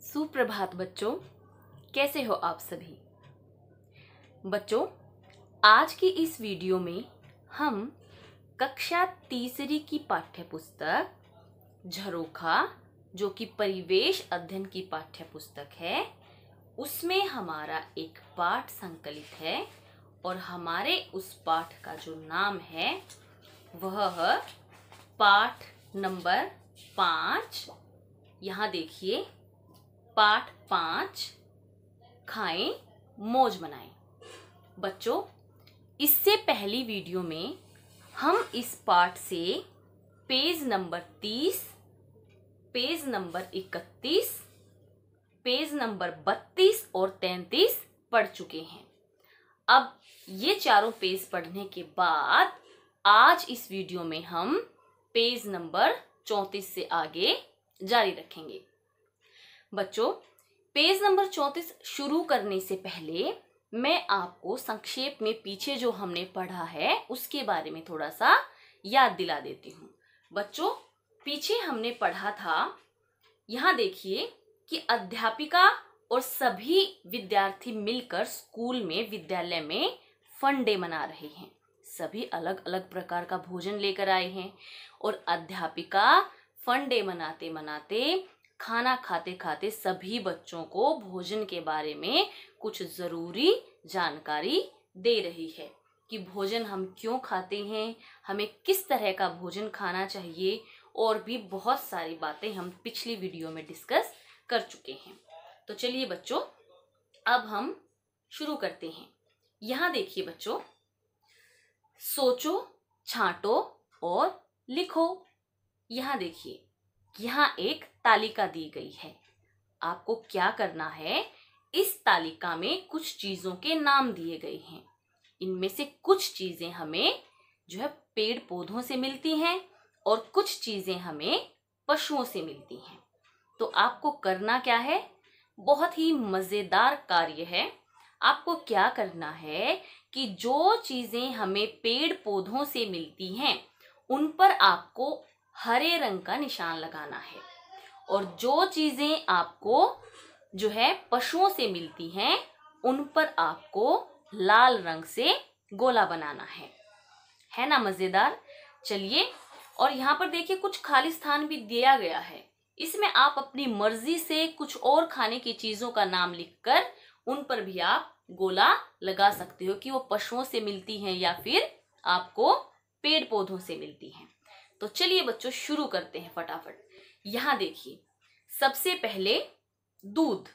सुप्रभात बच्चों, कैसे हो आप सभी। बच्चों, आज की इस वीडियो में हम कक्षा तीसरी की पाठ्य पुस्तक झरोखा, जो कि परिवेश अध्ययन की पाठ्य पुस्तक है, उसमें हमारा एक पाठ संकलित है और हमारे उस पाठ का जो नाम है वह है पाठ नंबर 5। यहाँ देखिए, पाठ 5, खाएं मौज मनाएं। बच्चों, इससे पहली वीडियो में हम इस पाठ से page number 30, page number 31, page number 32 और 33 पढ़ चुके हैं। अब ये चारों पेज पढ़ने के बाद आज इस वीडियो में हम पेज नंबर 34 से आगे जारी रखेंगे। बच्चों, पेज नंबर 34 शुरू करने से पहले मैं आपको संक्षेप में पीछे जो हमने पढ़ा है उसके बारे में थोड़ा सा याद दिला देती हूँ। बच्चों, पीछे हमने पढ़ा था, यहाँ देखिए कि अध्यापिका और सभी विद्यार्थी मिलकर स्कूल में, विद्यालय में फन डे मना रहे हैं। सभी अलग अलग प्रकार का भोजन लेकर आए हैं और अध्यापिका फन डे मनाते मनाते, खाना खाते खाते सभी बच्चों को भोजन के बारे में कुछ जरूरी जानकारी दे रही है कि भोजन हम क्यों खाते हैं, हमें किस तरह का भोजन खाना चाहिए, और भी बहुत सारी बातें हम पिछली वीडियो में डिस्कस कर चुके हैं। तो चलिए बच्चों, अब हम शुरू करते हैं। यहाँ देखिए बच्चों, सोचो, छांटो और लिखो। यहाँ देखिए, यहाँ एक तालिका दी गई है। आपको क्या करना है, इस तालिका में कुछ चीजों के नाम दिए गए हैं। इनमें से कुछ चीजें हमें जो है पेड़ पौधों से मिलती हैं और कुछ चीजें हमें पशुओं से मिलती हैं। तो आपको करना क्या है, बहुत ही मजेदार कार्य है। आपको क्या करना है कि जो चीजें हमें पेड़ पौधों से मिलती हैं उन पर आपको हरे रंग का निशान लगाना है, और जो चीजें आपको जो है पशुओं से मिलती हैं उन पर आपको लाल रंग से गोला बनाना है ना मजेदार। चलिए, और यहाँ पर देखिए कुछ खाली स्थान भी दिया गया है। इसमें आप अपनी मर्जी से कुछ और खाने की चीजों का नाम लिखकर उन पर भी आप गोला लगा सकते हो कि वो पशुओं से मिलती हैं या फिर आपको पेड़ पौधों से मिलती हैं। तो चलिए बच्चों, शुरू करते हैं फटाफट। यहाँ देखिए, सबसे पहले दूध।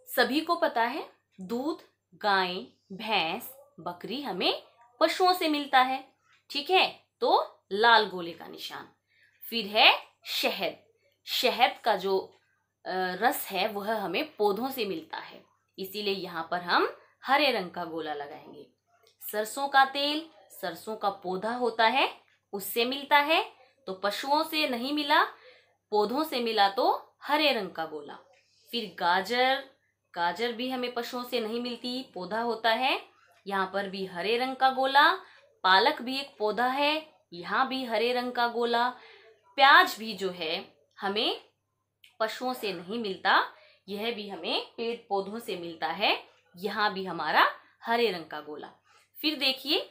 सभी को पता है, दूध गाय, भैंस, बकरी हमें पशुओं से मिलता है। ठीक है, तो लाल गोले का निशान। फिर है शहद। शहद का जो रस है वह हमें पौधों से मिलता है, इसीलिए यहाँ पर हम हरे रंग का गोला लगाएंगे। सरसों का तेल, सरसों का पौधा होता है, उससे मिलता है, तो पशुओं से नहीं मिला, पौधों से मिला, तो हरे रंग का गोला। फिर गाजर, गाजर भी हमें पशुओं से नहीं मिलती, पौधा होता है, यहाँ पर भी हरे रंग का गोला। पालक भी एक पौधा है, यहाँ भी हरे रंग का गोला। प्याज भी जो है हमें पशुओं से नहीं मिलता, यह भी हमें पेड़ पौधों से मिलता है, यहाँ भी हमारा हरे रंग का गोला। फिर देखिए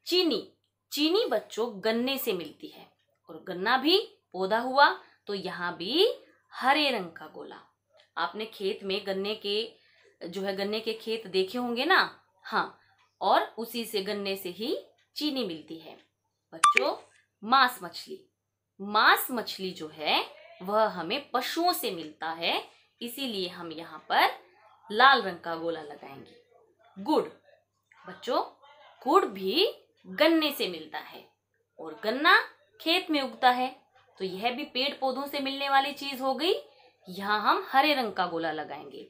चीनी। चीनी बच्चों गन्ने से मिलती है, और गन्ना भी पौधा हुआ, तो यहाँ भी हरे रंग का गोला। आपने खेत में गन्ने के खेत देखे होंगे ना। हाँ, और उसी से, गन्ने से ही चीनी मिलती है। बच्चों, मांस मछली। मांस मछली जो है वह हमें पशुओं से मिलता है, इसीलिए हम यहाँ पर लाल रंग का गोला लगाएंगे। गुड़। बच्चों, गुड़ भी गन्ने से मिलता है, और गन्ना खेत में उगता है, तो यह भी पेड़ पौधों से मिलने वाली चीज हो गई। यहाँ हम हरे रंग का गोला लगाएंगे।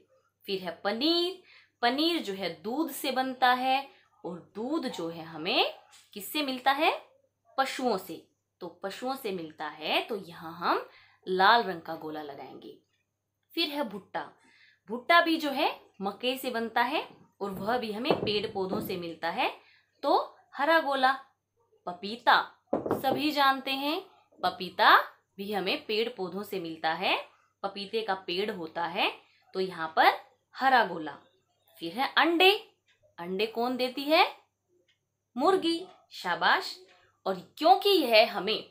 फिर है पनीर। पनीर जो है दूध से बनता है, और दूध जो है हमें किससे मिलता है, पशुओं से, तो पशुओं से मिलता है, तो यहाँ हम लाल रंग का गोला लगाएंगे। फिर है भुट्टा। भुट्टा भी जो है मकई से बनता है, और वह भी हमें पेड़ पौधों से मिलता है, तो हरा गोला। पपीता, सभी जानते हैं, पपीता भी हमें पेड़ पौधों से मिलता है, पपीते का पेड़ होता है तो यहाँ पर हरा गोला। फिर है अंडे, अंडे कौन देती है? मुर्गी, शाबाश। और क्योंकि यह हमें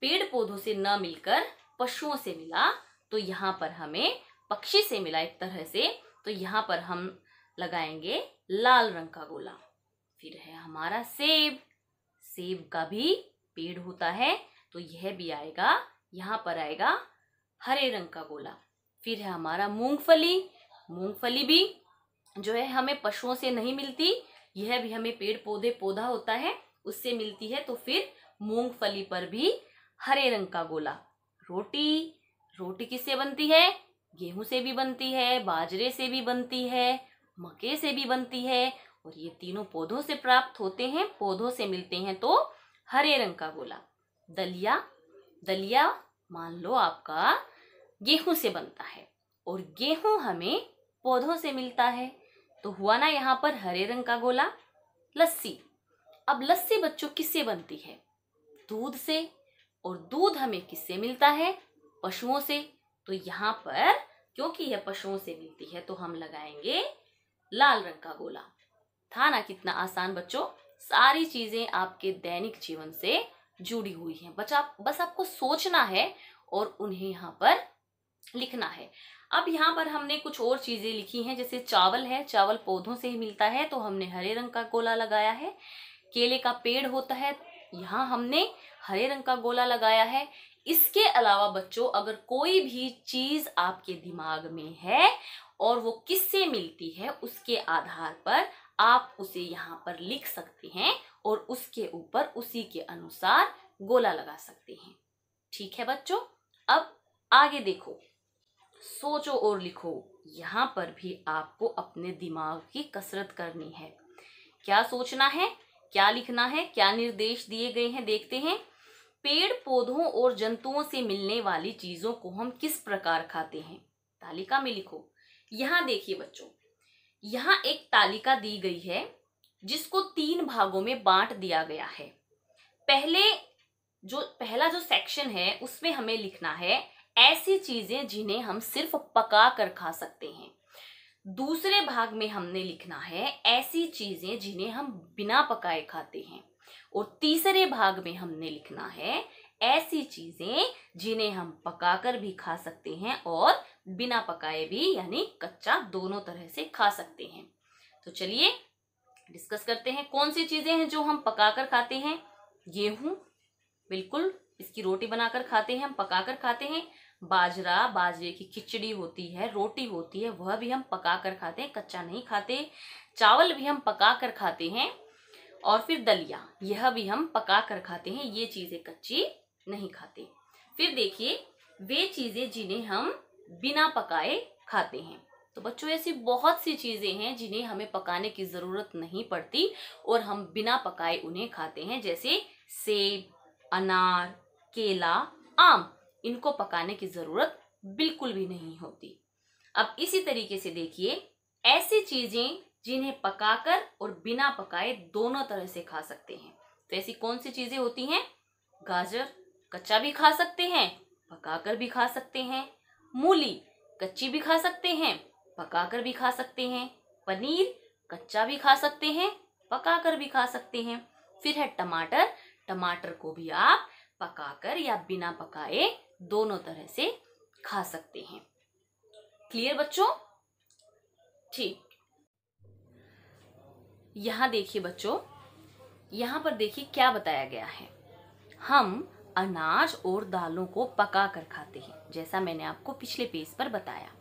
पेड़ पौधों से न मिलकर पशुओं से मिला तो यहाँ पर हमें पक्षी से मिला एक तरह से, तो यहाँ पर हम लगाएंगे लाल रंग का गोला। फिर है हमारा सेब, सेब का भी पेड़ होता है तो यह भी आएगा, यहाँ पर आएगा हरे रंग का गोला। फिर है हमारा मूंगफली, मूंगफली भी जो है हमें पशुओं से नहीं मिलती, यह भी हमें पेड़ पौधा होता है उससे मिलती है, तो फिर मूंगफली पर भी हरे रंग का गोला। रोटी, रोटी किससे बनती है? गेहूं से भी बनती है, बाजरे से भी बनती है, मक्के से भी बनती है, और ये तीनों पौधों से प्राप्त होते हैं, पौधों से मिलते हैं तो हरे रंग का गोला। दलिया, दलिया मान लो आपका गेहूं से बनता है और गेहूं हमें पौधों से मिलता है, तो हुआ ना यहाँ पर हरे रंग का गोला। लस्सी, अब लस्सी बच्चों किससे बनती है? दूध से, और दूध हमें किससे मिलता है? पशुओं से, तो यहाँ पर क्योंकि यह पशुओं से मिलती है तो हम लगाएंगे लाल रंग का गोला। था ना कितना आसान बच्चों? सारी चीजें आपके दैनिक जीवन से जुड़ी हुई हैं, बस आपको सोचना है और उन्हें यहाँ पर लिखना है। अब यहाँ पर हमने कुछ और चीजें लिखी हैं, जैसे चावल है, चावल पौधों से ही मिलता है तो हमने हरे रंग का गोला लगाया है। केले का पेड़ होता है, यहाँ हमने हरे रंग का गोला लगाया है। इसके अलावा बच्चों अगर कोई भी चीज आपके दिमाग में है और वो किससे मिलती है उसके आधार पर आप उसे यहाँ पर लिख सकते हैं और उसके ऊपर उसी के अनुसार गोला लगा सकते हैं। ठीक है बच्चों, अब आगे देखो, सोचो और लिखो। यहाँ पर भी आपको अपने दिमाग की कसरत करनी है। क्या सोचना है, क्या लिखना है, क्या निर्देश दिए गए हैं, देखते हैं। पेड़ पौधों और जंतुओं से मिलने वाली चीजों को हम किस प्रकार खाते हैं? तालिका में लिखो। यहाँ देखिए बच्चों, यहाँ एक तालिका दी गई है जिसको 3 भागों में बांट दिया गया है। पहला जो सेक्शन है उसमें हमें लिखना है ऐसी चीजें जिन्हें हम सिर्फ पका कर खा सकते हैं। दूसरे भाग में हमने लिखना है ऐसी चीजें जिन्हें हम बिना पकाए खाते हैं, और तीसरे भाग में हमने लिखना है ऐसी चीजें जिन्हें हम पकाकर भी खा सकते हैं और बिना पकाए भी यानी कच्चा दोनों तरह से खा सकते हैं। तो चलिए डिस्कस करते हैं कौन सी चीजें हैं जो हम पकाकर खाते हैं। गेहूं, बिल्कुल इसकी रोटी बनाकर खाते हैं, हम पकाकर खाते हैं। बाजरा, बाजरे की खिचड़ी होती है, रोटी होती है, वह भी हम पकाकर खाते हैं, कच्चा नहीं खाते। चावल भी हम पकाकर खाते हैं, और फिर दलिया, यह भी हम पकाकर खाते हैं, ये चीजें कच्ची नहीं खाते। फिर देखिए वे चीजें जिन्हें हम बिना पकाए खाते हैं। तो बच्चों ऐसी बहुत सी चीजें हैं जिन्हें हमें पकाने की जरूरत नहीं पड़ती और हम बिना पकाए उन्हें खाते हैं, जैसे सेब, अनार, केला, आम, इनको पकाने की जरूरत बिल्कुल भी नहीं होती। अब इसी तरीके से देखिए ऐसी चीजें जिन्हें पकाकर और बिना पकाए दोनों तरह से खा सकते हैं। तो ऐसी कौन सी चीजें होती हैं? गाजर कच्चा भी खा सकते हैं, पकाकर भी खा सकते हैं। मूली कच्ची भी खा सकते हैं, पकाकर भी खा सकते हैं। पनीर कच्चा भी खा सकते हैं, पकाकर भी खा सकते हैं। फिर है टमाटर, टमाटर को भी आप पकाकर या बिना पकाए दोनों तरह से खा सकते हैं। क्लियर बच्चों? ठीक, यहाँ देखिए बच्चों, यहाँ पर देखिए क्या बताया गया है। हम अनाज और दालों को पकाकर खाते हैं, जैसा मैंने आपको पिछले पेज पर बताया।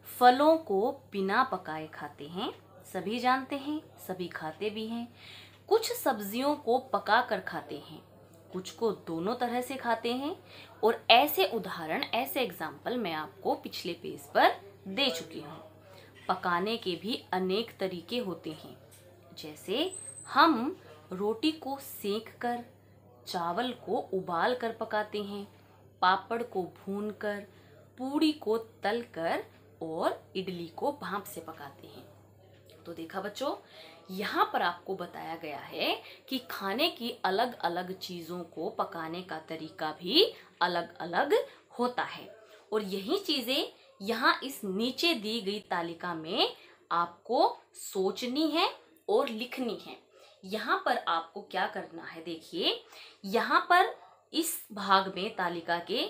फलों को बिना पकाए खाते हैं, सभी जानते हैं, सभी खाते भी हैं। कुछ सब्जियों को पकाकर खाते हैं, कुछ को दोनों तरह से खाते हैं, और ऐसे उदाहरण, ऐसे एग्जाम्पल मैं आपको पिछले पेज पर दे चुकी हूँ। पकाने के भी अनेक तरीके होते हैं, जैसे हम रोटी को सेक कर, चावल को उबाल कर पकाते हैं, पापड़ को भूनकर, पूड़ी को तल कर और इडली को भाप से पकाते हैं। तो देखा बच्चों, यहाँ पर आपको बताया गया है कि खाने की अलग अलग चीजों को पकाने का तरीका भी अलग अलग होता है, और यही चीजें यहाँ इस नीचे दी गई तालिका में आपको सोचनी है और लिखनी है। यहाँ पर आपको क्या करना है, देखिए यहाँ पर इस भाग में तालिका के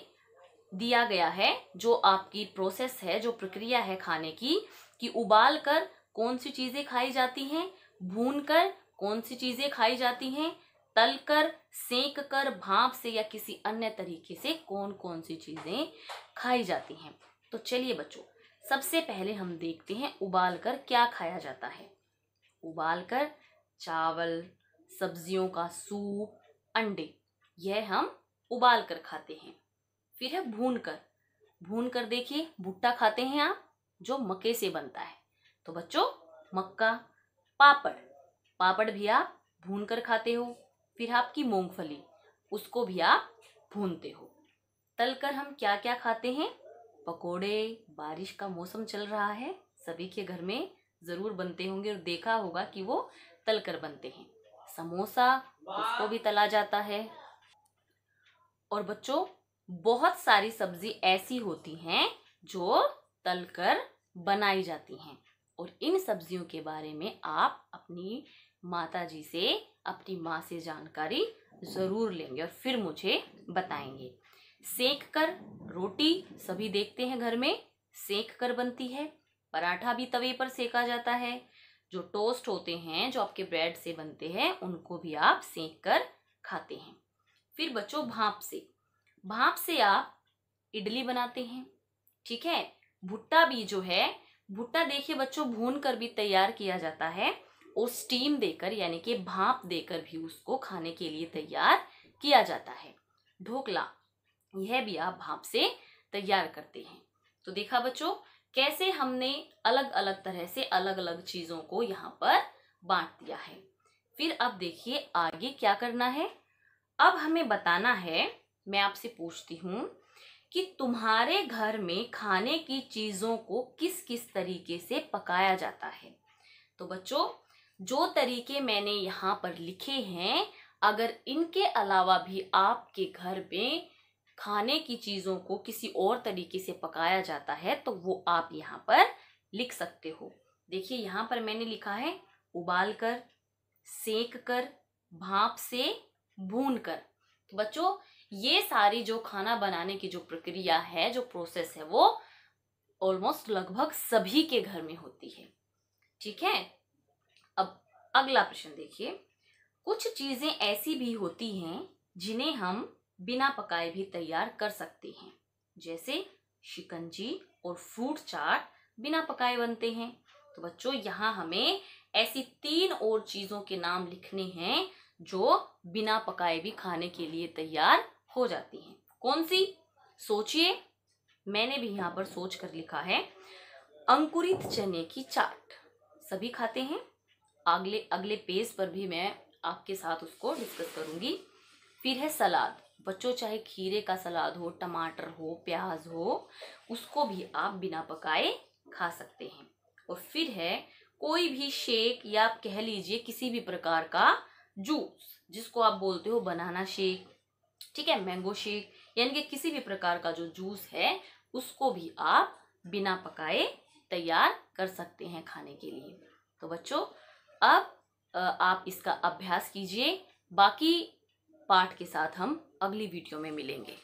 दिया गया है जो आपकी प्रोसेस है, जो प्रक्रिया है खाने की, कि उबाल कर कौन सी चीजें खाई जाती हैं, भून कर कौन सी चीजें खाई जाती हैं, तल कर, सेक कर, भाप से या किसी अन्य तरीके से कौन कौन सी चीजें खाई जाती हैं। तो चलिए बच्चों, सबसे पहले हम देखते हैं उबाल कर क्या खाया जाता है। उबाल कर चावल, सब्जियों का सूप, अंडे, यह हम उबाल कर खाते हैं। फिर है भून कर देखिए भुट्टा खाते हैं आप, जो मक्के से बनता है, तो बच्चों मक्का। पापड़ भी आप भून कर खाते हो। फिर आपकी मूंगफली, उसको भी आप भूनते हो। तलकर हम क्या क्या खाते हैं, पकोड़े, बारिश का मौसम चल रहा है, सभी के घर में जरूर बनते होंगे और देखा होगा कि वो तलकर बनते हैं। समोसा, उसको भी तला जाता है। और बच्चों बहुत सारी सब्जी ऐसी होती हैं जो तलकर बनाई जाती हैं, और इन सब्जियों के बारे में आप अपनी माताजी से, अपनी माँ से जानकारी जरूर लेंगे और फिर मुझे बताएंगे। सेक कर रोटी सभी देखते हैं घर में सेक कर बनती है। पराठा भी तवे पर सेका जाता है। जो टोस्ट होते हैं, जो आपके ब्रेड से बनते हैं, उनको भी आप सेक कर खाते हैं। फिर बच्चों भाप से आप इडली बनाते हैं, ठीक है। भुट्टा भी जो है, भुट्टा देखिए बच्चों भून कर भी तैयार किया जाता है और स्टीम देकर यानी कि भाप देकर भी उसको खाने के लिए तैयार किया जाता है। ढोकला, यह भी आप भाप से तैयार करते हैं। तो देखा बच्चों कैसे हमने अलग अलग तरह से अलग अलग चीजों को यहाँ पर बांट दिया है। फिर अब देखिए आगे क्या करना है। अब हमें बताना है, मैं आपसे पूछती हूँ कि तुम्हारे घर में खाने की चीजों को किस किस तरीके से पकाया जाता है। तो बच्चों जो तरीके मैंने यहाँ पर लिखे हैं, अगर इनके अलावा भी आपके घर में खाने की चीजों को किसी और तरीके से पकाया जाता है तो वो आप यहाँ पर लिख सकते हो। देखिए यहाँ पर मैंने लिखा है उबाल कर, सेक कर, भाप से, भून कर। तो बच्चों ये सारी जो खाना बनाने की जो प्रक्रिया है, जो प्रोसेस है, वो ऑलमोस्ट लगभग सभी के घर में होती है, ठीक है। अब अगला प्रश्न देखिए। कुछ चीजें ऐसी भी होती हैं जिन्हें हम बिना पकाए भी तैयार कर सकते हैं, जैसे शिकंजी और फ्रूट चाट बिना पकाए बनते हैं। तो बच्चों यहाँ हमें ऐसी 3 और चीजों के नाम लिखने हैं जो बिना पकाए भी खाने के लिए तैयार हो जाती हैं। कौन सी, सोचिए। मैंने भी यहाँ पर सोच कर लिखा है अंकुरित चने की चाट, सभी खाते हैं। अगले पेज पर भी मैं आपके साथ उसको डिस्कस करूंगी। फिर है सलाद, बच्चों चाहे खीरे का सलाद हो, टमाटर हो, प्याज हो, उसको भी आप बिना पकाए खा सकते हैं। और फिर है कोई भी शेक या आप कह लीजिए किसी भी प्रकार का जूस, जिसको आप बोलते हो बनाना शेक, ठीक है, मैंगो शेक, यानी कि किसी भी प्रकार का जो जूस है उसको भी आप बिना पकाए तैयार कर सकते हैं खाने के लिए। तो बच्चों अब आप इसका अभ्यास कीजिए। बाकी पाठ के साथ हम अगली वीडियो में मिलेंगे।